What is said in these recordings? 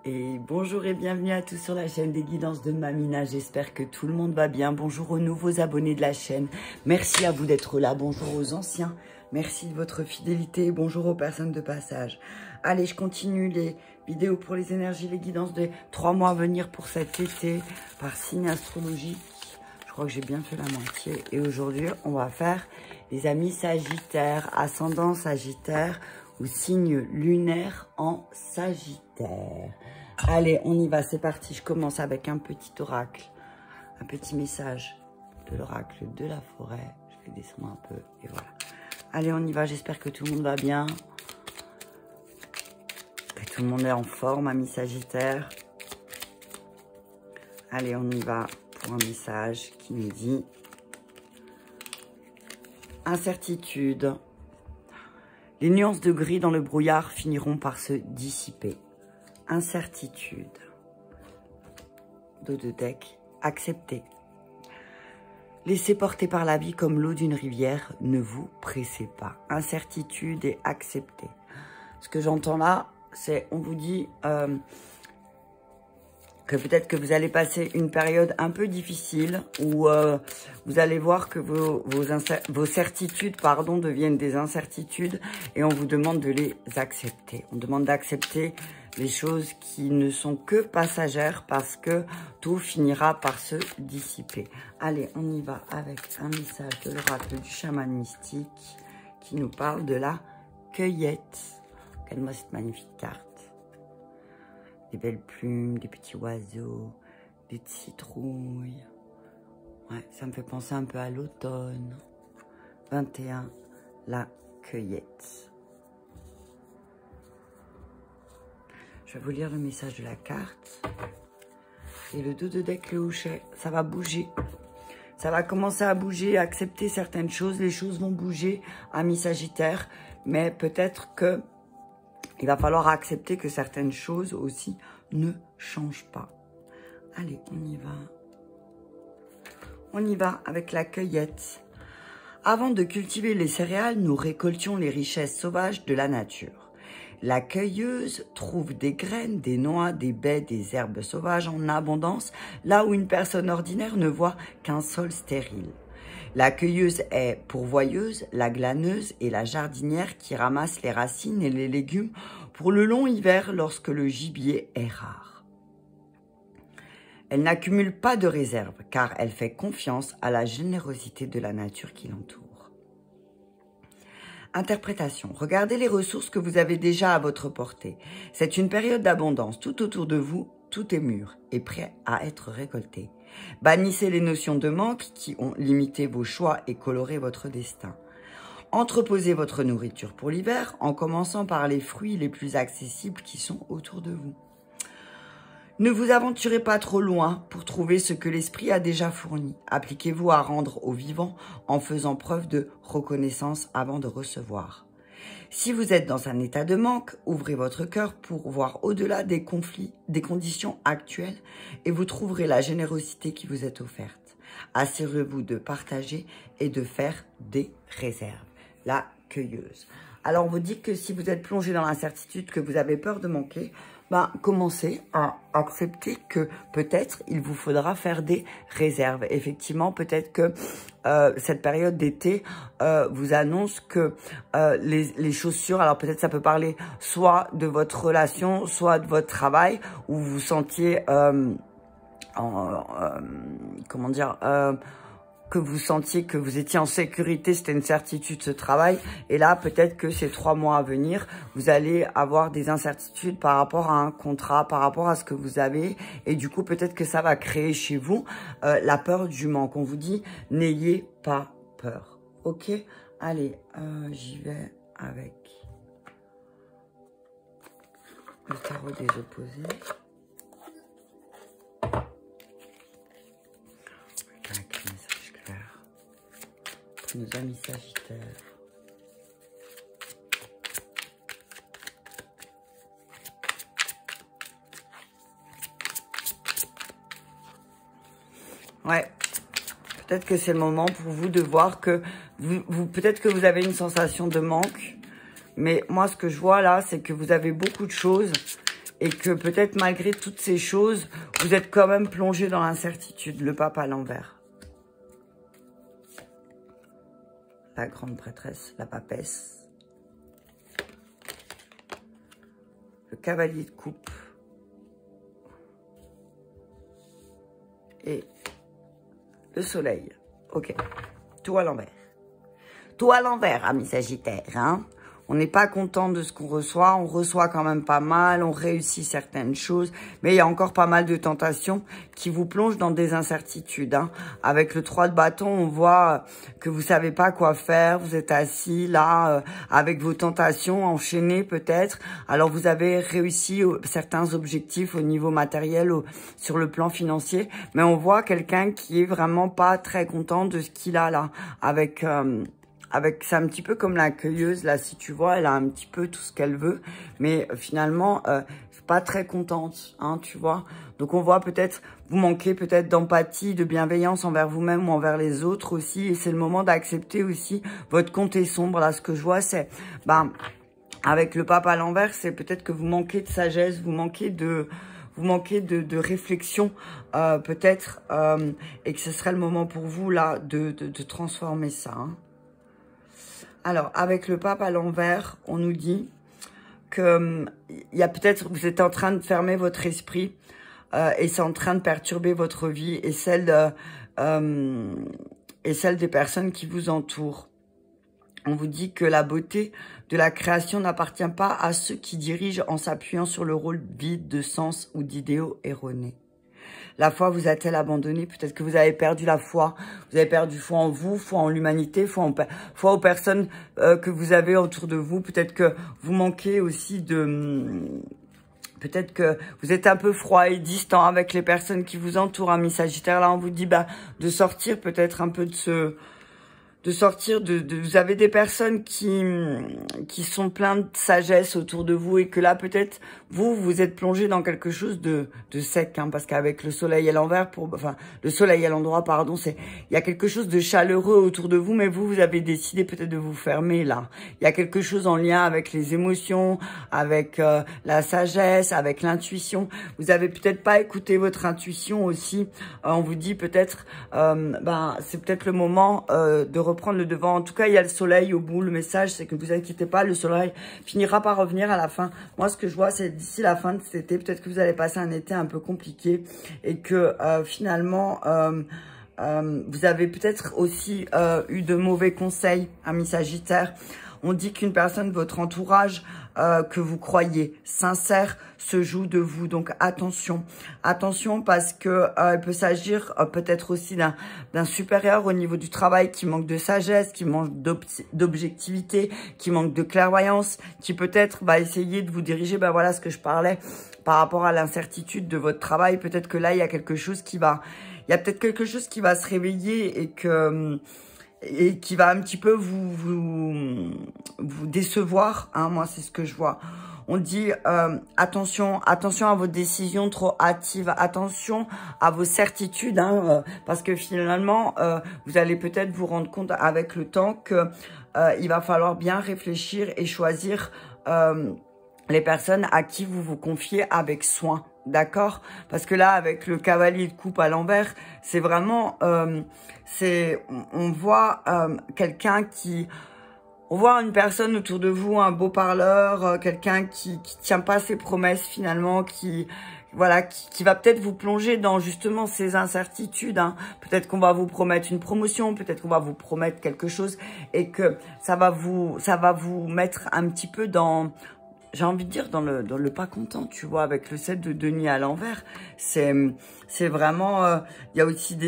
Et bonjour et bienvenue à tous sur la chaîne des guidances de Mamina. J'espère que tout le monde va bien. Bonjour aux nouveaux abonnés de la chaîne. Merci à vous d'être là. Bonjour aux anciens. Merci de votre fidélité. Bonjour aux personnes de passage. Allez, je continue les vidéos pour les énergies, les guidances des 3 mois à venir pour cet été par signe astrologique. Je crois que j'ai bien fait la moitié. Et aujourd'hui, on va faire les amis Sagittaires, ascendant Sagittaire ou signe lunaire en Sagittaire. Allez, on y va, c'est parti. Je commence avec un petit oracle, un petit message de l'oracle de la forêt. Je vais descendre un peu et voilà. Allez, on y va, j'espère que tout le monde va bien. Que tout le monde est en forme, ami Sagittaire. Allez, on y va pour un message qui nous dit incertitude. Les nuances de gris dans le brouillard finiront par se dissiper. Incertitude. Dos de deck, acceptez. Laissez porter par la vie comme l'eau d'une rivière, ne vous pressez pas. Incertitude et acceptez. Ce que j'entends là, c'est, on vous dit que peut-être que vous allez passer une période un peu difficile où vous allez voir que vos certitudes deviennent des incertitudes et on vous demande de les accepter. On demande d'accepter les choses qui ne sont que passagères parce que tout finira par se dissiper. Allez, on y va avec un message de l'oracle du chaman mystique qui nous parle de la cueillette. Regarde-moi cette magnifique carte. Des belles plumes, des petits oiseaux, des citrouilles. Ouais, ça me fait penser un peu à l'automne. 21, la cueillette. Je vais vous lire le message de la carte. Et le dos de deck, le houchet, ça va bouger. Ça va commencer à bouger, à accepter certaines choses. Les choses vont bouger, amis Sagittaire. Mais peut-être que il va falloir accepter que certaines choses aussi ne changent pas. Allez, on y va. On y va avec la cueillette. Avant de cultiver les céréales, nous récoltions les richesses sauvages de la nature. La cueilleuse trouve des graines, des noix, des baies, des herbes sauvages en abondance, là où une personne ordinaire ne voit qu'un sol stérile. La cueilleuse est pourvoyeuse, la glaneuse et la jardinière qui ramasse les racines et les légumes pour le long hiver lorsque le gibier est rare. Elle n'accumule pas de réserve car elle fait confiance à la générosité de la nature qui l'entoure. Interprétation. Regardez les ressources que vous avez déjà à votre portée. C'est une période d'abondance. Tout autour de vous, tout est mûr et prêt à être récolté. Bannissez les notions de manque qui ont limité vos choix et coloré votre destin. Entreposez votre nourriture pour l'hiver en commençant par les fruits les plus accessibles qui sont autour de vous. Ne vous aventurez pas trop loin pour trouver ce que l'esprit a déjà fourni. Appliquez-vous à rendre au vivant en faisant preuve de reconnaissance avant de recevoir. Si vous êtes dans un état de manque, ouvrez votre cœur pour voir au-delà des conflits, des conditions actuelles et vous trouverez la générosité qui vous est offerte. Assurez-vous de partager et de faire des réserves. La cueilleuse. Alors, on vous dit que si vous êtes plongé dans l'incertitude, que vous avez peur de manquer, commencez à accepter que peut-être il vous faudra faire des réserves. Effectivement, peut-être que cette période d'été vous annonce que les chaussures, alors peut-être ça peut parler soit de votre relation, soit de votre travail, où vous vous sentiez, comment dire, que vous sentiez que vous étiez en sécurité, c'était une certitude ce travail. Et là, peut-être que ces 3 mois à venir, vous allez avoir des incertitudes par rapport à un contrat, par rapport à ce que vous avez. Et du coup, peut-être que ça va créer chez vous la peur du manque. On vous dit, n'ayez pas peur. Ok? Allez, j'y vais avec le tarot des opposés. Nos amis Sagittaires. Ouais, peut-être que c'est le moment pour vous de voir que peut-être que vous avez une sensation de manque, mais moi ce que je vois là, c'est que vous avez beaucoup de choses et que peut-être malgré toutes ces choses, vous êtes quand même plongé dans l'incertitude. Le pape à l'envers. La grande prêtresse, la papesse. Le cavalier de coupe. Et le soleil. Ok. Tout à l'envers. Tout à l'envers, amis Sagittaires, hein. On n'est pas content de ce qu'on reçoit. On reçoit quand même pas mal. On réussit certaines choses. Mais il y a encore pas mal de tentations qui vous plongent dans des incertitudes. Hein. Avec le 3 de bâton, on voit que vous savez pas quoi faire. Vous êtes assis là avec vos tentations enchaînées peut-être. Alors vous avez réussi certains objectifs au niveau matériel, sur le plan financier. Mais on voit quelqu'un qui est vraiment pas très content de ce qu'il a là. C'est un petit peu comme la cueilleuse, là, si tu vois, elle a un petit peu tout ce qu'elle veut, mais finalement, pas très contente, hein, tu vois. Donc, on voit peut-être, vous manquez peut-être d'empathie, de bienveillance envers vous-même ou envers les autres aussi, et c'est le moment d'accepter aussi votre côté sombre. Là, ce que je vois, c'est, avec le pape à l'envers, c'est peut-être que vous manquez de sagesse, vous manquez de réflexion, peut-être, et que ce serait le moment pour vous, là, de transformer ça, hein. Alors, avec le pape à l'envers, on nous dit que il y a peut-être, vous êtes en train de fermer votre esprit et c'est en train de perturber votre vie et celle des personnes qui vous entourent. On vous dit que la beauté de la création n'appartient pas à ceux qui dirigent en s'appuyant sur le rôle vide de sens ou d'idéaux erronés. La foi vous a-t-elle abandonné? Peut-être que vous avez perdu la foi. Vous avez perdu foi en vous, foi en l'humanité, foi aux personnes que vous avez autour de vous. Peut-être que vous manquez aussi peut-être que vous êtes un peu froid et distant avec les personnes qui vous entourent, amis Sagittaires. Là, on vous dit de sortir peut-être un peu de vous avez des personnes qui sont pleines de sagesse autour de vous et que là, peut-être, vous êtes plongé dans quelque chose de sec, hein, parce qu'avec le soleil à l'envers, le soleil à l'endroit, pardon, il y a quelque chose de chaleureux autour de vous, mais vous avez décidé peut-être de vous fermer, là. Il y a quelque chose en lien avec les émotions, avec la sagesse, avec l'intuition. Vous avez peut-être pas écouté votre intuition aussi. On vous dit peut-être, c'est peut-être le moment de reprendre le devant. En tout cas, il y a le soleil au bout. Le message, c'est que ne vous inquiétez pas, le soleil finira par revenir à la fin. Moi, ce que je vois, c'est d'ici la fin de cet été, peut-être que vous allez passer un été un peu compliqué et que finalement, vous avez peut-être aussi eu de mauvais conseils, amis Sagittaires. On dit qu'une personne de votre entourage que vous croyez sincère se joue de vous. Donc attention, attention parce que il peut s'agir peut-être aussi d'un supérieur au niveau du travail qui manque de sagesse, qui manque d'objectivité, qui manque de clairvoyance, qui peut-être va essayer de vous diriger. Voilà ce que je parlais par rapport à l'incertitude de votre travail. Peut-être que là il y a quelque chose il y a peut-être quelque chose qui va se réveiller et qui va un petit peu vous décevoir, hein, moi c'est ce que je vois. On dit attention à vos décisions trop hâtives, attention à vos certitudes, hein, parce que finalement vous allez peut-être vous rendre compte avec le temps que il va falloir bien réfléchir et choisir les personnes à qui vous vous confiez avec soin. D'accord? Parce que là, avec le cavalier de coupe à l'envers, c'est vraiment, on voit quelqu'un on voit une personne autour de vous, un beau parleur, quelqu'un qui tient pas ses promesses finalement, qui va peut-être vous plonger dans justement ces incertitudes, hein. Peut-être qu'on va vous promettre une promotion, peut-être qu'on va vous promettre quelque chose et que ça va vous mettre un petit peu dans, j'ai envie de dire, dans le pas content, tu vois, avec le 7 de denier à l'envers. C'est vraiment, il y a aussi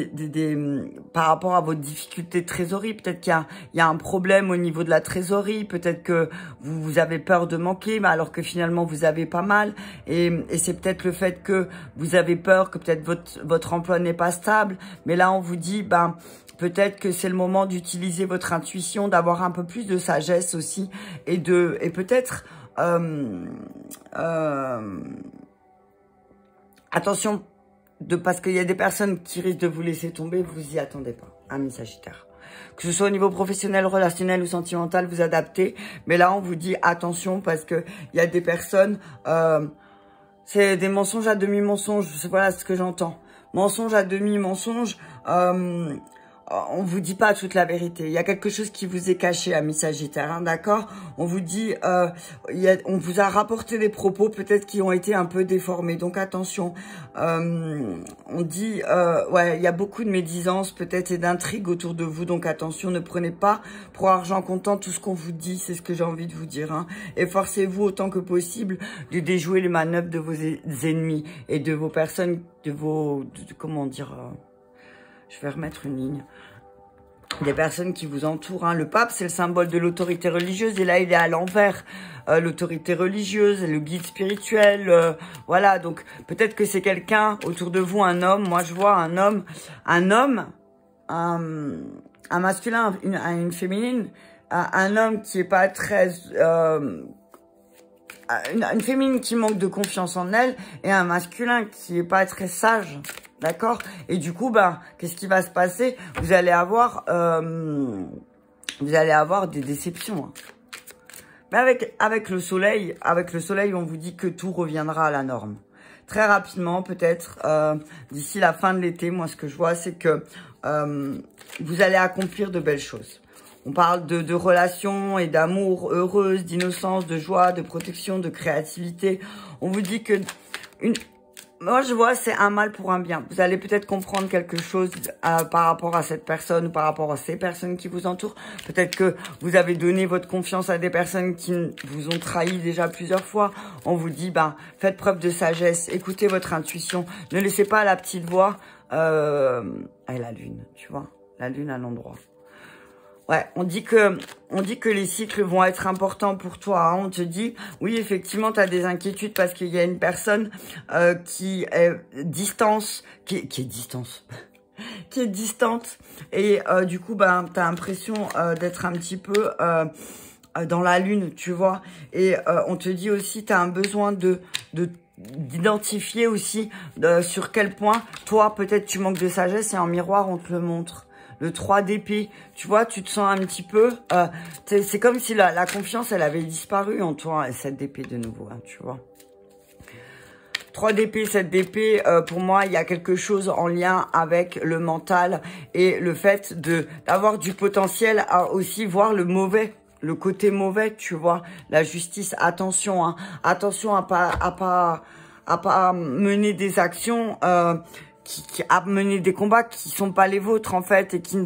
par rapport à votre difficulté de trésorerie, peut-être qu'il y a un problème au niveau de la trésorerie, peut-être que vous avez peur de manquer, mais alors que finalement vous avez pas mal, et c'est peut-être le fait que vous avez peur que peut-être votre emploi n'est pas stable, mais là on vous dit, peut-être que c'est le moment d'utiliser votre intuition, d'avoir un peu plus de sagesse aussi, et peut-être attention, parce qu'il y a des personnes qui risquent de vous laisser tomber, vous y attendez pas, amis Sagittaires. Que ce soit au niveau professionnel, relationnel ou sentimental, vous adaptez. Mais là, on vous dit attention parce que il y a des personnes, C'est des mensonges à demi-mensonges. Voilà ce que j'entends. Mensonge à demi-mensonge. On vous dit pas toute la vérité. Il y a quelque chose qui vous est caché, amis Sagittaires, hein, d'accord? On vous dit, on vous a rapporté des propos peut-être qui ont été un peu déformés. Donc attention. On dit, ouais, il y a beaucoup de médisance peut-être et d'intrigues autour de vous. Donc attention, ne prenez pas pour argent comptant tout ce qu'on vous dit. C'est ce que j'ai envie de vous dire. Hein. Efforcez-vous autant que possible de déjouer les manœuvres de vos ennemis et de vos personnes, comment dire... je vais remettre une ligne. Des personnes qui vous entourent. Hein. Le pape, c'est le symbole de l'autorité religieuse. Et là, il est à l'envers. L'autorité religieuse, le guide spirituel. Voilà, donc peut-être que c'est quelqu'un autour de vous, un homme. Moi, je vois un homme, un masculin, une féminine. Un homme qui est pas très... une féminine qui manque de confiance en elle et un masculin qui est pas très sage. D'accord? Et du coup, ben, qu'est-ce qui va se passer? Vous allez avoir des déceptions. Hein. Mais avec le soleil, on vous dit que tout reviendra à la norme. Très rapidement, peut-être, d'ici la fin de l'été, moi, ce que je vois, c'est que vous allez accomplir de belles choses. On parle de relations et d'amour heureuses, d'innocence, de joie, de protection, de créativité. On vous dit que moi, je vois, c'est un mal pour un bien. Vous allez peut-être comprendre quelque chose par rapport à cette personne ou par rapport à ces personnes qui vous entourent. Peut-être que vous avez donné votre confiance à des personnes qui vous ont trahi déjà plusieurs fois. On vous dit, ben, faites preuve de sagesse, écoutez votre intuition. Ne laissez pas la petite voix. La lune, tu vois, la lune à l'endroit. Ouais, on dit que les cycles vont être importants pour toi. Hein. On te dit, oui, effectivement, tu as des inquiétudes parce qu'il y a une personne qui est distante, qui est distante. Et du coup, ben, tu as l'impression d'être un petit peu dans la lune, tu vois. Et on te dit aussi, tu as un besoin d'identifier aussi sur quel point, toi, peut-être tu manques de sagesse et en miroir, on te le montre. Le 3 d'épée, tu vois, tu te sens un petit peu... c'est comme si la confiance, elle avait disparu en toi, et 7 d'épée de nouveau, hein, tu vois. 3 d'épée, 7 d'épée, pour moi, il y a quelque chose en lien avec le mental et le fait d'avoir du potentiel à aussi voir le mauvais. Le côté mauvais, tu vois, la justice, attention, hein, attention à pas mener des actions... qui a mené des combats qui sont pas les vôtres en fait et qui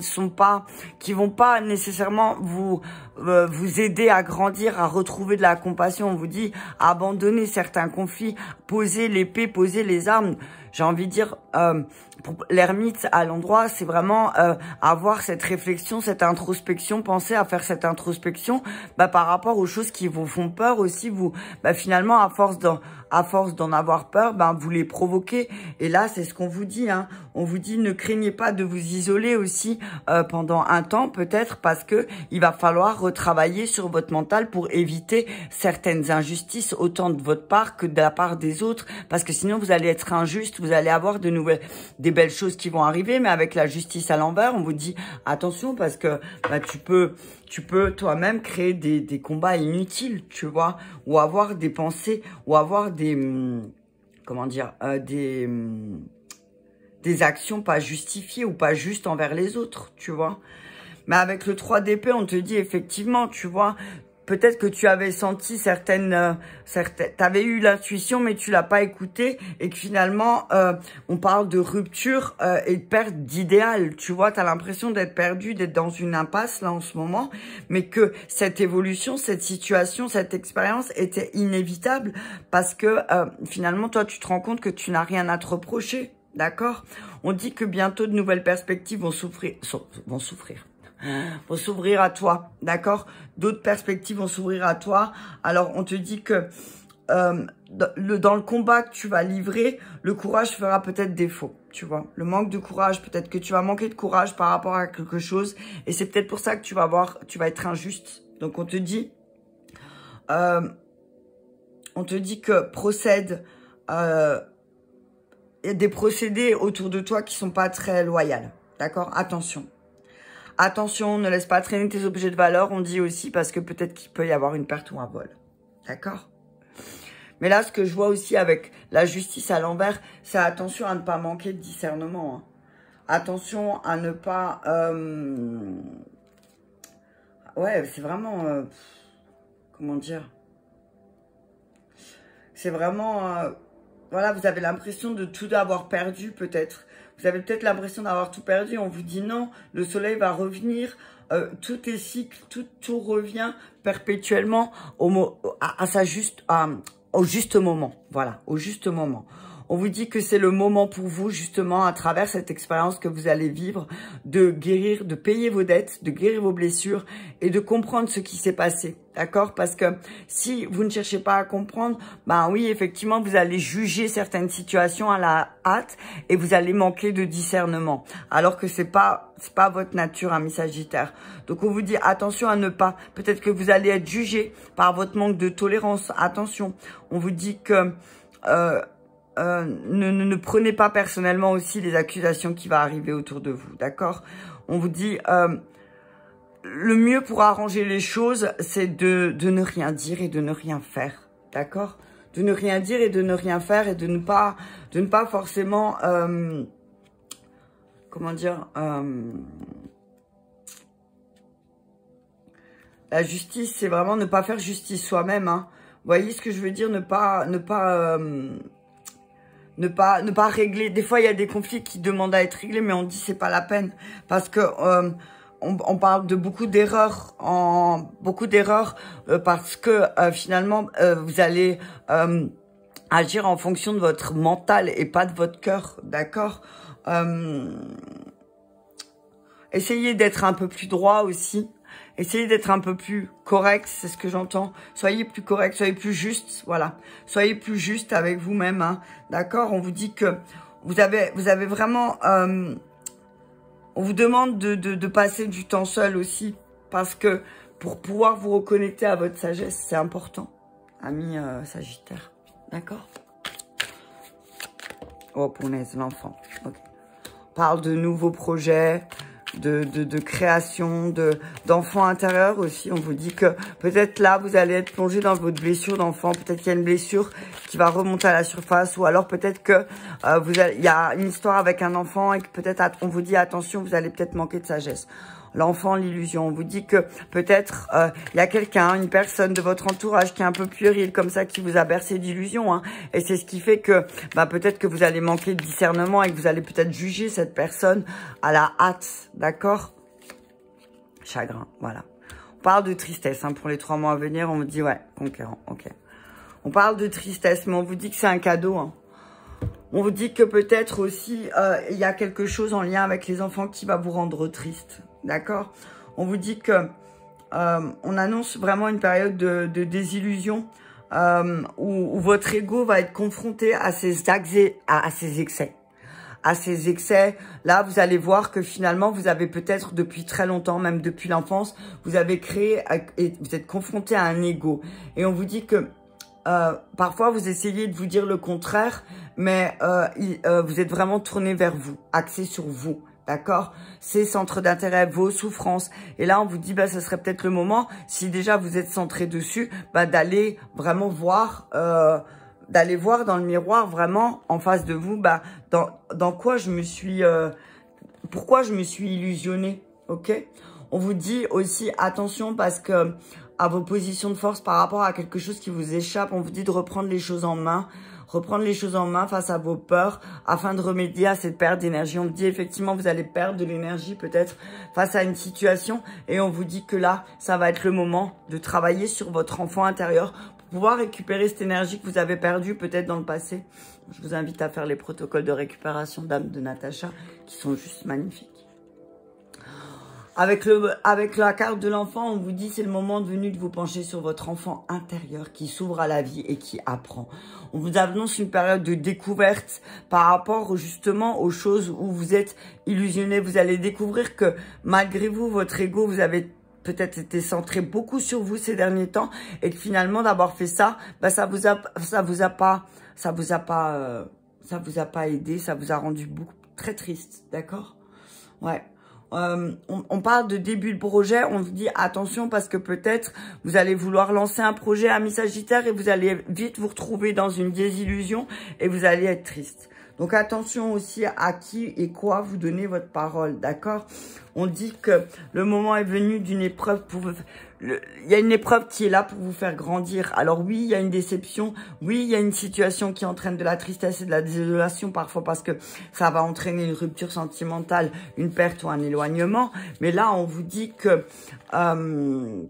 vont pas nécessairement vous aider à grandir, à retrouver de la compassion. On vous dit abandonner certains conflits, poser l'épée, poser les armes. J'ai envie de dire pour l'ermite à l'endroit, c'est vraiment avoir cette réflexion, cette introspection, penser à faire cette introspection par rapport aux choses qui vous font peur aussi. Vous finalement à force d'en avoir peur, vous les provoquez. Et là, c'est ce qu'on vous dit. Hein. On vous dit ne craignez pas de vous isoler aussi pendant un temps peut-être parce que il va falloir retravailler sur votre mental pour éviter certaines injustices autant de votre part que de la part des autres parce que sinon vous allez être injuste, vous allez avoir des belles choses qui vont arriver mais avec la justice à l'envers, on vous dit attention parce que tu peux toi-même créer des combats inutiles, tu vois, ou avoir des pensées, ou avoir des actions pas justifiées ou pas justes envers les autres, tu vois. Mais avec le 3 d'épée, on te dit effectivement, tu vois, peut-être que tu avais senti t'avais eu l'intuition, mais tu l'as pas écouté et que finalement, on parle de rupture et de perte d'idéal. Tu vois, tu as l'impression d'être perdu, d'être dans une impasse là en ce moment, mais que cette évolution, cette situation, cette expérience était inévitable parce que finalement, toi, tu te rends compte que tu n'as rien à te reprocher. D'accord? On dit que bientôt de nouvelles perspectives vont s'ouvrir à toi, d'accord? D'autres perspectives vont s'ouvrir à toi. Alors, on te dit que dans le combat que tu vas livrer, le courage fera peut-être défaut, tu vois. Le manque de courage, peut-être que tu vas manquer de courage par rapport à quelque chose. Et c'est peut-être pour ça que tu vas être injuste. Donc, on te dit que procède... il y a des procédés autour de toi qui sont pas très loyaux, d'accord? Attention. Attention, ne laisse pas traîner tes objets de valeur, on dit aussi, parce que peut-être qu'il peut y avoir une perte ou un vol. D'accord? Mais là, ce que je vois aussi avec la justice à l'envers, c'est attention à ne pas manquer de discernement. Hein. Attention à ne pas... Ouais, c'est vraiment... comment dire? C'est vraiment... voilà, vous avez l'impression de tout avoir perdu peut-être. Vous avez peut-être l'impression d'avoir tout perdu. On vous dit non, le soleil va revenir. Tout est cycle, tout revient perpétuellement au juste moment. Voilà, au juste moment. On vous dit que c'est le moment pour vous, justement, à travers cette expérience que vous allez vivre, de guérir, de payer vos dettes, de guérir vos blessures et de comprendre ce qui s'est passé. D'accord? Parce que si vous ne cherchez pas à comprendre, ben oui, effectivement, vous allez juger certaines situations à la hâte et vous allez manquer de discernement. Alors que c'est pas votre nature, ami Sagittaire. Donc, on vous dit attention à ne pas. Peut-être que vous allez être jugé par votre manque de tolérance. Attention. On vous dit que... ne prenez pas personnellement aussi les accusations qui vont arriver autour de vous, d'accord? On vous dit, le mieux pour arranger les choses, c'est de ne rien dire et de ne rien faire, d'accord? De ne rien dire et de ne rien faire et de ne pas forcément, comment dire, la justice, c'est vraiment ne pas faire justice soi-même, hein. Vous voyez ce que je veux dire? Ne pas régler. Des fois, il y a des conflits qui demandent à être réglés, mais on dit c'est pas la peine parce que on parle de beaucoup d'erreurs, parce que finalement vous allez agir en fonction de votre mental et pas de votre cœur, d'accord? Essayez d'être un peu plus droit aussi. Essayez d'être un peu plus correct, c'est ce que j'entends. Soyez plus correct, soyez plus juste, voilà. Soyez plus juste avec vous-même, hein. D'accord? On vous dit que vous avez vraiment... on vous demande de passer du temps seul aussi. Parce que pour pouvoir vous reconnecter à votre sagesse, c'est important, ami Sagittaire. D'accord? Oh, punaise, l'enfant. Okay. On parle de nouveaux projets... de création, d'enfants intérieurs aussi. On vous dit que peut-être là, vous allez être plongé dans votre blessure d'enfant. Peut-être qu'il y a une blessure qui va remonter à la surface. Ou alors peut-être que il y a une histoire avec un enfant et que peut-être on vous dit attention, vous allez peut-être manquer de sagesse. L'enfant, l'illusion. On vous dit que peut-être il y a quelqu'un, une personne de votre entourage qui est un peu puéril comme ça, qui vous a bercé d'illusions. Hein, et c'est ce qui fait que peut-être que vous allez manquer de discernement et que vous allez peut-être juger cette personne à la hâte. D'accord? Chagrin, voilà. On parle de tristesse. Hein, pour les 3 mois à venir, on vous dit, ouais, conquérant, ok. On parle de tristesse, mais on vous dit que c'est un cadeau. Hein. On vous dit que peut-être aussi, il y a quelque chose en lien avec les enfants qui va vous rendre triste. D'accord? On vous dit que on annonce vraiment une période de désillusion où votre ego va être confronté à ses excès. À ces excès, là, vous allez voir que finalement, vous avez peut-être depuis très longtemps, même depuis l'enfance, vous avez créé et vous êtes confronté à un ego. Et on vous dit que parfois, vous essayez de vous dire le contraire, mais vous êtes vraiment tourné vers vous, axé sur vous. D'accord? Ces centres d'intérêt, vos souffrances. Et là, on vous dit, ce serait peut-être le moment, si déjà vous êtes centré dessus, d'aller vraiment voir, d'aller voir dans le miroir, vraiment, en face de vous, dans quoi je me suis, pourquoi je me suis illusionnée, ok? On vous dit aussi, attention, parce que à vos positions de force par rapport à quelque chose qui vous échappe, on vous dit de reprendre les choses en main, face à vos peurs afin de remédier à cette perte d'énergie. On vous dit effectivement vous allez perdre de l'énergie peut-être face à une situation et on vous dit que là, ça va être le moment de travailler sur votre enfant intérieur pour pouvoir récupérer cette énergie que vous avez perdue peut-être dans le passé. Je vous invite à faire les protocoles de récupération d'âme de Natacha qui sont juste magnifiques. Avec la carte de l'enfant, on vous dit c'est le moment venu de vous pencher sur votre enfant intérieur qui s'ouvre à la vie et qui apprend. On vous annonce une période de découverte par rapport justement aux choses où vous êtes illusionné. Vous allez découvrir que malgré vous, votre ego, vous avez peut-être été centré beaucoup sur vous ces derniers temps et que finalement d'avoir fait ça, ça vous a pas aidé, ça vous a rendu très triste, d'accord? Ouais. on parle de début de projet, on vous dit attention parce que peut-être vous allez vouloir lancer un projet à mi-Sagittaire et vous allez vite vous retrouver dans une désillusion et vous allez être triste. Donc attention aussi à qui et quoi vous donnez votre parole, d'accord? On dit que le moment est venu d'une épreuve pour vous... Il y a une épreuve qui est là pour vous faire grandir. Alors oui, il y a une déception. Oui, il y a une situation qui entraîne de la tristesse et de la désolation parfois parce que ça va entraîner une rupture sentimentale, une perte ou un éloignement. Mais là, on vous dit que... ce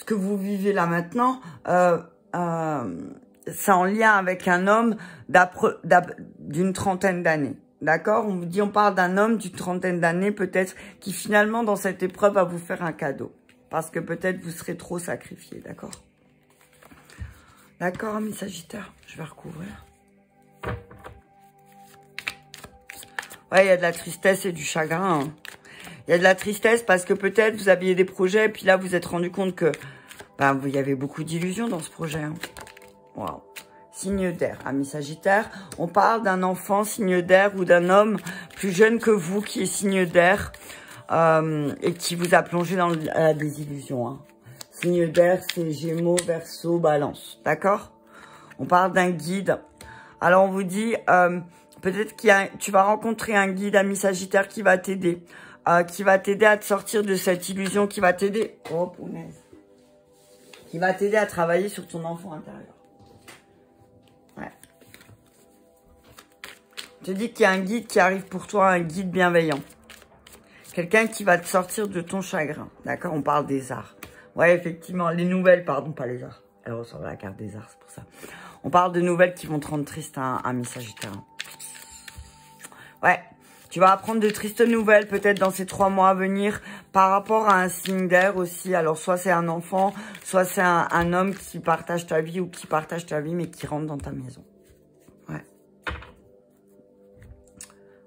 que vous vivez là maintenant... c'est en lien avec un homme d'une trentaine d'années. D'accord? On vous dit, on parle d'un homme d'une trentaine d'années, peut-être, qui finalement, dans cette épreuve, va vous faire un cadeau. Parce que peut-être vous serez trop sacrifié. D'accord? D'accord, mes Sagittaires? Je vais recouvrir. Ouais, il y a de la tristesse et du chagrin. Hein. Il y a de la tristesse parce que peut-être vous aviez des projets, et puis là, vous vous êtes rendu compte que, il y avait beaucoup d'illusions dans ce projet. Hein. Wow. Signe d'air, amis Sagittaire. On parle d'un enfant signe d'air ou d'un homme plus jeune que vous qui est signe d'air et qui vous a plongé dans la désillusion. Hein. Signe d'air, c'est Gémeaux, Verseau, Balance. D'accord? On parle d'un guide. Alors, on vous dit, peut-être tu vas rencontrer un guide, ami Sagittaire, qui va t'aider. Qui va t'aider à te sortir de cette illusion, qui va t'aider... Oh, punaise. Qui va t'aider à travailler sur ton enfant intérieur. Ouais. Je te dis qu'il y a un guide qui arrive pour toi, un guide bienveillant. Quelqu'un qui va te sortir de ton chagrin. D'accord? On parle des arts. Ouais, effectivement, les nouvelles, pardon, pas les arts. Elle ressemble à la carte des arts, c'est pour ça. On parle de nouvelles qui vont te rendre triste, hein, ami Sagittaire. Ouais. Tu vas apprendre de tristes nouvelles, peut-être dans ces 3 mois à venir, par rapport à un signe d'air aussi. Alors, soit c'est un enfant, soit c'est un homme qui partage ta vie ou qui partage ta vie, mais qui rentre dans ta maison. Ouais.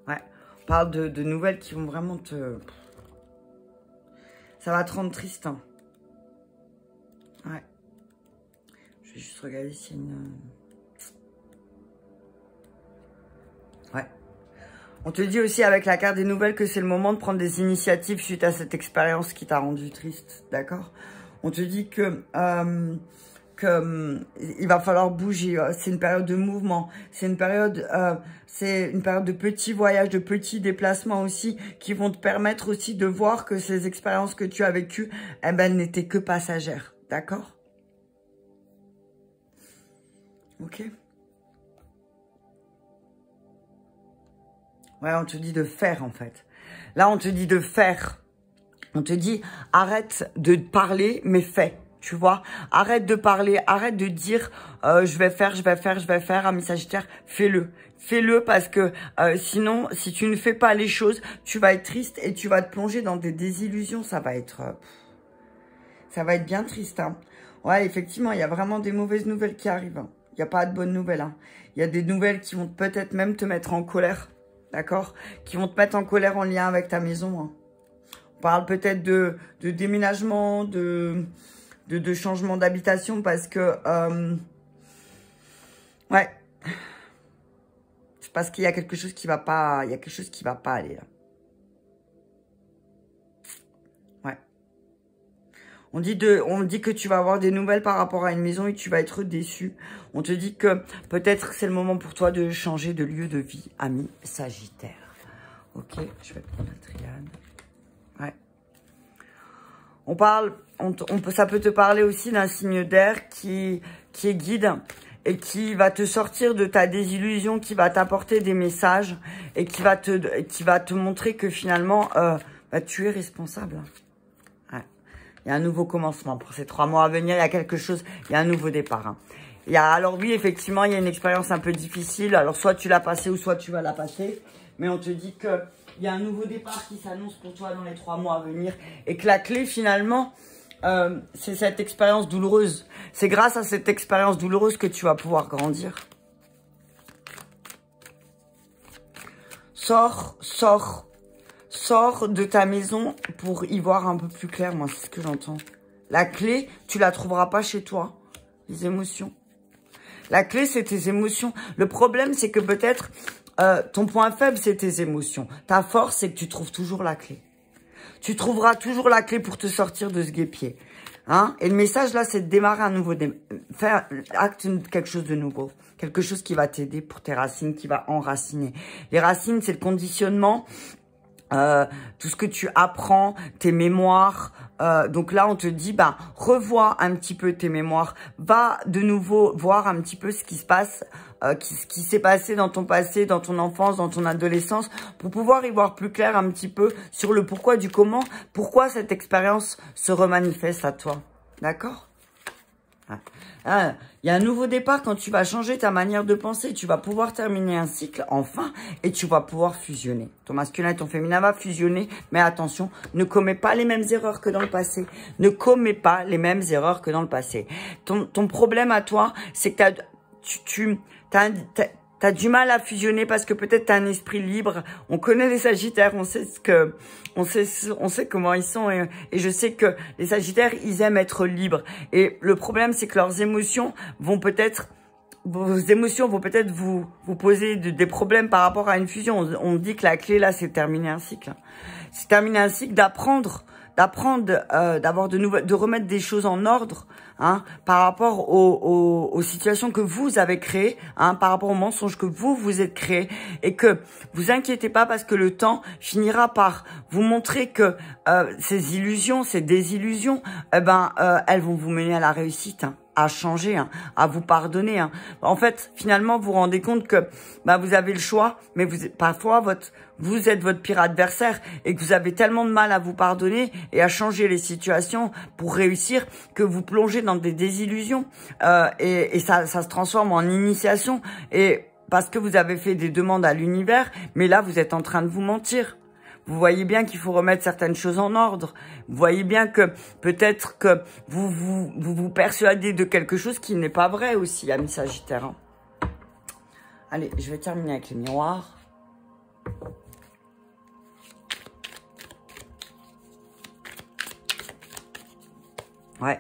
Ouais. On parle de nouvelles qui vont vraiment te... Ça va te rendre triste. Hein. Ouais. Je vais juste regarder s'il y a une... Ouais. On te dit aussi avec la carte des nouvelles que c'est le moment de prendre des initiatives suite à cette expérience qui t'a rendu triste, d'accord? On te dit que il va falloir bouger. C'est une période de mouvement. C'est une période de petits voyages, de petits déplacements aussi, qui vont te permettre aussi de voir que ces expériences que tu as vécues, n'étaient que passagères, d'accord? Ok. Ouais, on te dit de faire, en fait. Là, on te dit de faire. On te dit, arrête de parler, mais fais. Tu vois? Arrête de parler, arrête de dire, je vais faire, ami Sagittaire. Fais-le. Fais-le parce que sinon, si tu ne fais pas les choses, tu vas être triste et tu vas te plonger dans des désillusions. Ça va être bien triste, hein. Ouais, effectivement, il y a vraiment des mauvaises nouvelles qui arrivent. Hein. Il n'y a pas de bonnes nouvelles. Hein. Il y a des nouvelles qui vont peut-être même te mettre en colère. D'accord? Qui vont te mettre en colère en lien avec ta maison. Hein. On parle peut-être de déménagement, de changement d'habitation parce que... ouais. C'est parce qu'il y a quelque chose qui va pas... Il y a quelque chose qui va pas aller là. Ouais. On dit que tu vas avoir des nouvelles par rapport à une maison et tu vas être déçu. On te dit que peut-être c'est le moment pour toi de changer de lieu de vie, ami Sagittaire. Ok, je vais prendre la triade. Ouais. Ça peut te parler aussi d'un signe d'air qui est guide et qui va te sortir de ta désillusion, qui va t'apporter des messages et qui va te montrer que finalement, tu es responsable. Ouais. Il y a un nouveau commencement pour ces 3 mois à venir. Il y a quelque chose, il y a un nouveau départ. Hein. Alors oui, effectivement, il y a une expérience un peu difficile. Alors soit tu l'as passée ou soit tu vas la passer. Mais on te dit que il y a un nouveau départ qui s'annonce pour toi dans les 3 mois à venir. Et que la clé finalement, c'est cette expérience douloureuse. C'est grâce à cette expérience douloureuse que tu vas pouvoir grandir. Sors de ta maison pour y voir un peu plus clair. Moi, c'est ce que j'entends. La clé, tu la trouveras pas chez toi. Les émotions. La clé, c'est tes émotions. Le problème, c'est que peut-être ton point faible, c'est tes émotions. Ta force, c'est que tu trouves toujours la clé. Tu trouveras toujours la clé pour te sortir de ce guêpier. Hein? Et le message là, c'est de démarrer un nouveau... quelque chose de nouveau. Quelque chose qui va t'aider pour tes racines, qui va enraciner. Les racines, c'est le conditionnement. Tout ce que tu apprends, tes mémoires. Donc là, on te dit, bah, revois un petit peu tes mémoires. Va de nouveau voir un petit peu ce qui se passe, ce qui s'est passé dans ton passé, dans ton enfance, dans ton adolescence, pour pouvoir y voir plus clair un petit peu sur le pourquoi du comment, pourquoi cette expérience se remanifeste à toi. D'accord ? Il y a un nouveau départ quand tu vas changer ta manière de penser. Tu vas pouvoir terminer un cycle, enfin, et tu vas pouvoir fusionner. Ton masculin et ton féminin va fusionner, mais attention, ne commets pas les mêmes erreurs que dans le passé. Ne commets pas les mêmes erreurs que dans le passé. Ton problème à toi, c'est que t'as du mal à fusionner parce que peut-être t'as un esprit libre. On connaît les Sagittaires, on sait comment ils sont et je sais que les Sagittaires, ils aiment être libres. Et le problème, c'est que vos émotions vont peut-être vous poser des problèmes par rapport à une fusion. On dit que la clé là, c'est terminer un cycle. C'est terminer un cycle, d'apprendre, de remettre des choses en ordre, hein, par rapport aux situations que vous avez créées, hein, par rapport aux mensonges que vous êtes créés, et que vous inquiétez pas parce que le temps finira par vous montrer que ces illusions, ces désillusions, elles vont vous mener à la réussite, hein, à changer, hein, à vous pardonner. Hein. En fait, finalement, vous vous rendez compte que vous avez le choix, mais parfois vous êtes votre pire adversaire et que vous avez tellement de mal à vous pardonner et à changer les situations pour réussir que vous plongez dans des désillusions et ça se transforme en initiation et parce que vous avez fait des demandes à l'univers, mais là vous êtes en train de vous mentir. Vous voyez bien qu'il faut remettre certaines choses en ordre. Vous voyez bien que peut-être que vous persuadez de quelque chose qui n'est pas vrai aussi, amis Sagittaires. Hein. Allez, je vais terminer avec les miroirs. Ouais,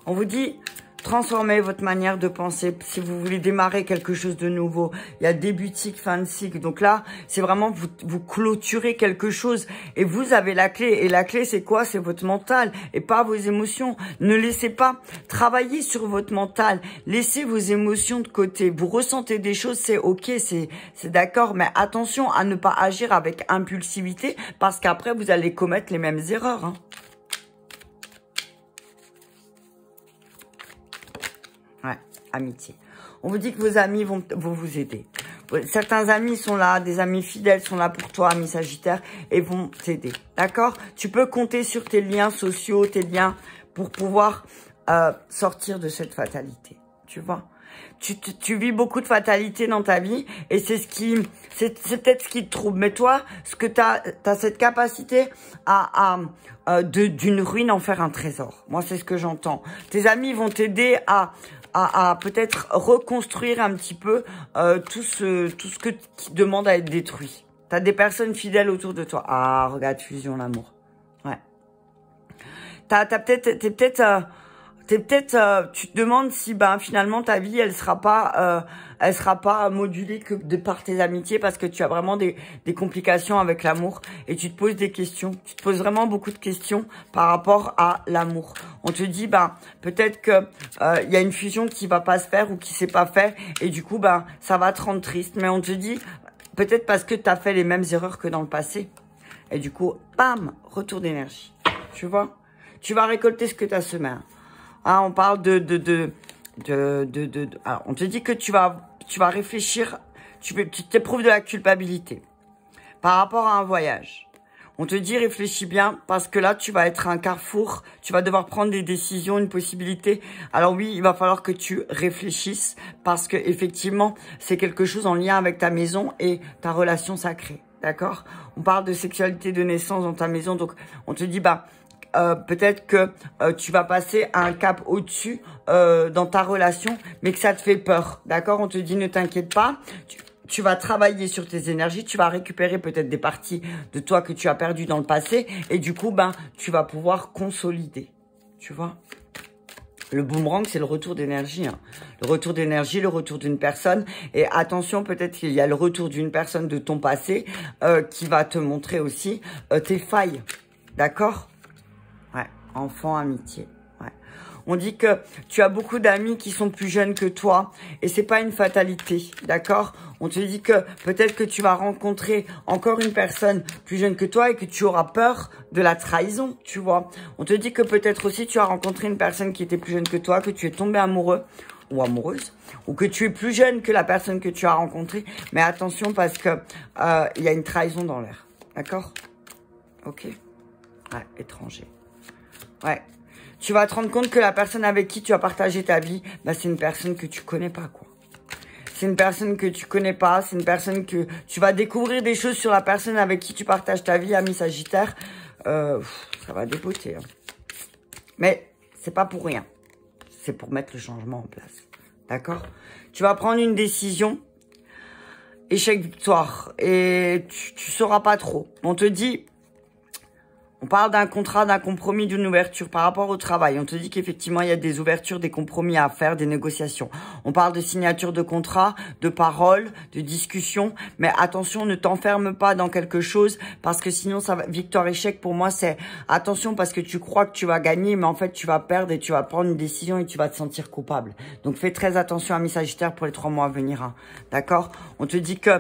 on vous dit, transformez votre manière de penser si vous voulez démarrer quelque chose de nouveau. Il y a début de cycle, fin de cycle. Donc là, c'est vraiment vous clôturez quelque chose et vous avez la clé. Et la clé, c'est quoi? C'est votre mental et pas vos émotions. Ne laissez pas travailler sur votre mental. Laissez vos émotions de côté. Vous ressentez des choses, c'est ok, c'est d'accord. Mais attention à ne pas agir avec impulsivité parce qu'après, vous allez commettre les mêmes erreurs. Hein. Ouais, amitié. On vous dit que vos amis vont vous aider. Certains amis sont là, des amis fidèles sont là pour toi, amis Sagittaires, et vont t'aider. D'accord? Tu peux compter sur tes liens sociaux, tes liens, pour pouvoir sortir de cette fatalité. Tu vois? Tu vis beaucoup de fatalité dans ta vie, et c'est peut-être ce qui te trouble. Mais toi, ce que t'as cette capacité d'une ruine en faire un trésor. Moi, c'est ce que j'entends. Tes amis vont t'aider à peut-être reconstruire un petit peu tout ce que qui demande à être détruit. T'as des personnes fidèles autour de toi. Ah, regarde, fusion, l'amour. Ouais. Tu te demandes si finalement ta vie elle sera pas modulée que de par tes amitiés parce que tu as vraiment des complications avec l'amour et tu te poses des questions. Tu te poses vraiment beaucoup de questions par rapport à l'amour. On te dit peut-être que y a une fusion qui va pas se faire ou qui s'est pas fait et du coup ça va te rendre triste. Mais on te dit peut-être parce que tu as fait les mêmes erreurs que dans le passé et du coup bam, retour d'énergie. Tu vois, tu vas récolter ce que tu as semé. Hein, on parle alors, on te dit que tu vas réfléchir, tu t'éprouves de la culpabilité par rapport à un voyage. On te dit réfléchis bien parce que là, tu vas être à un carrefour, tu vas devoir prendre des décisions, une possibilité. Alors oui, il va falloir que tu réfléchisses parce que effectivement, c'est quelque chose en lien avec ta maison et ta relation sacrée. D'accord? On parle de sexualité de naissance dans ta maison, donc on te dit peut-être que tu vas passer à un cap au-dessus dans ta relation, mais que ça te fait peur. D'accord? On te dit ne t'inquiète pas. Tu vas travailler sur tes énergies. Tu vas récupérer peut-être des parties de toi que tu as perdues dans le passé. Et du coup, tu vas pouvoir consolider. Tu vois? Le boomerang, c'est le retour d'énergie. Hein. Le retour d'énergie, le retour d'une personne. Et attention, peut-être qu'il y a le retour d'une personne de ton passé qui va te montrer aussi tes failles. D'accord? Ouais, enfant, amitié. Ouais. On dit que tu as beaucoup d'amis qui sont plus jeunes que toi et c'est pas une fatalité, d'accord? On te dit que peut-être que tu vas rencontrer encore une personne plus jeune que toi et que tu auras peur de la trahison, tu vois. On te dit que peut-être aussi tu as rencontré une personne qui était plus jeune que toi, que tu es tombé amoureux ou amoureuse, ou que tu es plus jeune que la personne que tu as rencontrée. Mais attention parce que il y a une trahison dans l'air, d'accord? Ok? Ouais, étranger. Ouais. Tu vas te rendre compte que la personne avec qui tu as partagé ta vie, bah, c'est une personne que tu connais pas, quoi. C'est une personne que tu connais pas, c'est une personne que tu vas découvrir des choses sur la personne avec qui tu partages ta vie, ami Sagittaire. Ça va dépoter. Hein. Mais c'est pas pour rien. C'est pour mettre le changement en place. D'accord? Tu vas prendre une décision. Échec, victoire. Et tu sauras pas trop. On te dit... On parle d'un contrat, d'un compromis, d'une ouverture par rapport au travail. On te dit qu'effectivement, il y a des ouvertures, des compromis à faire, des négociations. On parle de signature de contrat, de paroles, de discussions. Mais attention, ne t'enferme pas dans quelque chose parce que sinon, ça va... victoire-échec, pour moi, c'est attention parce que tu crois que tu vas gagner, mais en fait, tu vas perdre et tu vas prendre une décision et tu vas te sentir coupable. Donc, fais très attention, ami Sagittaire, pour les 3 mois à venir. Hein. D'accord? On te dit que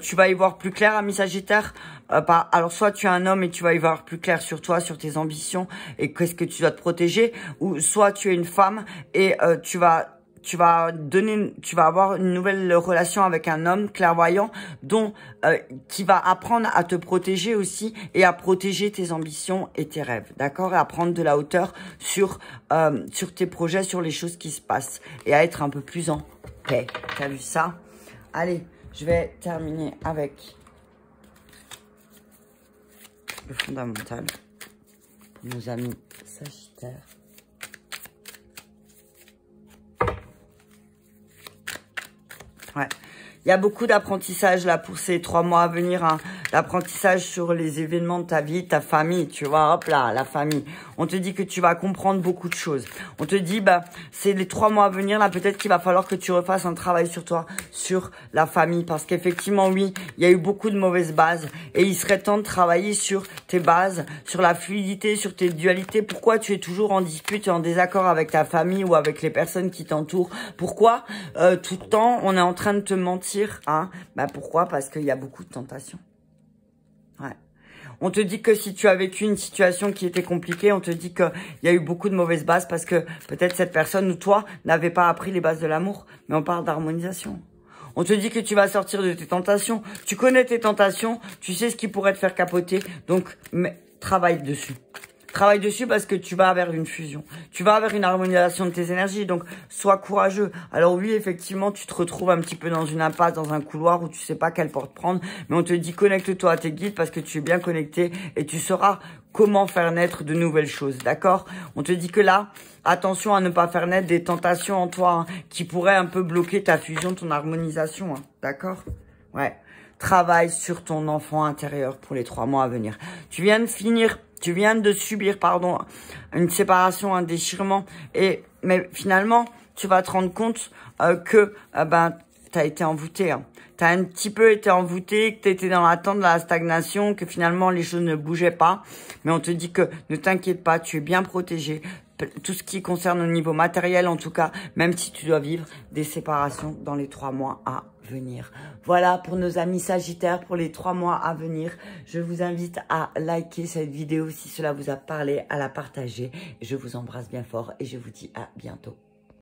tu vas y voir plus clair, ami Sagittaire. Alors, soit tu es un homme et tu vas y voir plus clair sur toi, sur tes ambitions et qu'est-ce que tu dois te protéger, ou soit tu es une femme et tu vas avoir une nouvelle relation avec un homme clairvoyant qui va apprendre à te protéger aussi et à protéger tes ambitions et tes rêves, d'accord? Et à prendre de la hauteur sur tes projets, sur les choses qui se passent et à être un peu plus en paix. T'as vu ça? Allez, je vais terminer avec le fondamental pour nos amis Sagittaires. Ouais. Il y a beaucoup d'apprentissage là pour ces 3 mois à venir. Hein. L'apprentissage sur les événements de ta vie, ta famille, tu vois, hop là, la famille. On te dit que tu vas comprendre beaucoup de choses. On te dit, bah, c'est les 3 mois à venir là, peut-être qu'il va falloir que tu refasses un travail sur toi, sur la famille. Parce qu'effectivement, oui, il y a eu beaucoup de mauvaises bases. Et il serait temps de travailler sur tes bases, sur la fluidité, sur tes dualités. Pourquoi tu es toujours en dispute et en désaccord avec ta famille ou avec les personnes qui t'entourent? Pourquoi tout le temps, on est en train de te mentir? Hein? Bah pourquoi? Parce qu'il y a beaucoup de tentations. Ouais. On te dit que si tu as vécu une situation qui était compliquée, on te dit qu'il y a eu beaucoup de mauvaises bases parce que peut-être cette personne ou toi n'avait pas appris les bases de l'amour. Mais on parle d'harmonisation. On te dit que tu vas sortir de tes tentations. Tu connais tes tentations. Tu sais ce qui pourrait te faire capoter. Donc, travaille dessus. Travaille dessus parce que tu vas vers une fusion. Tu vas vers une harmonisation de tes énergies. Donc, sois courageux. Alors oui, effectivement, tu te retrouves un petit peu dans une impasse, dans un couloir où tu sais pas quelle porte prendre. Mais on te dit connecte-toi à tes guides parce que tu es bien connecté et tu sauras comment faire naître de nouvelles choses. D'accord? On te dit que là, attention à ne pas faire naître des tentations en toi qui pourraient un peu bloquer ta fusion, ton harmonisation. D'accord? Ouais. Travaille sur ton enfant intérieur pour les 3 mois à venir. Tu viens de subir, une séparation, un déchirement. Mais finalement, tu vas te rendre compte que t'as été envoûté. Hein. T'as un petit peu été envoûté, que t'étais dans l'attente de la stagnation, que finalement les choses ne bougeaient pas. Mais on te dit que ne t'inquiète pas, tu es bien protégé. Tout ce qui concerne au niveau matériel, en tout cas, même si tu dois vivre des séparations dans les 3 mois à venir. Voilà pour nos amis Sagittaires pour les 3 mois à venir. Je vous invite à liker cette vidéo si cela vous a parlé, à la partager. Je vous embrasse bien fort et je vous dis à bientôt.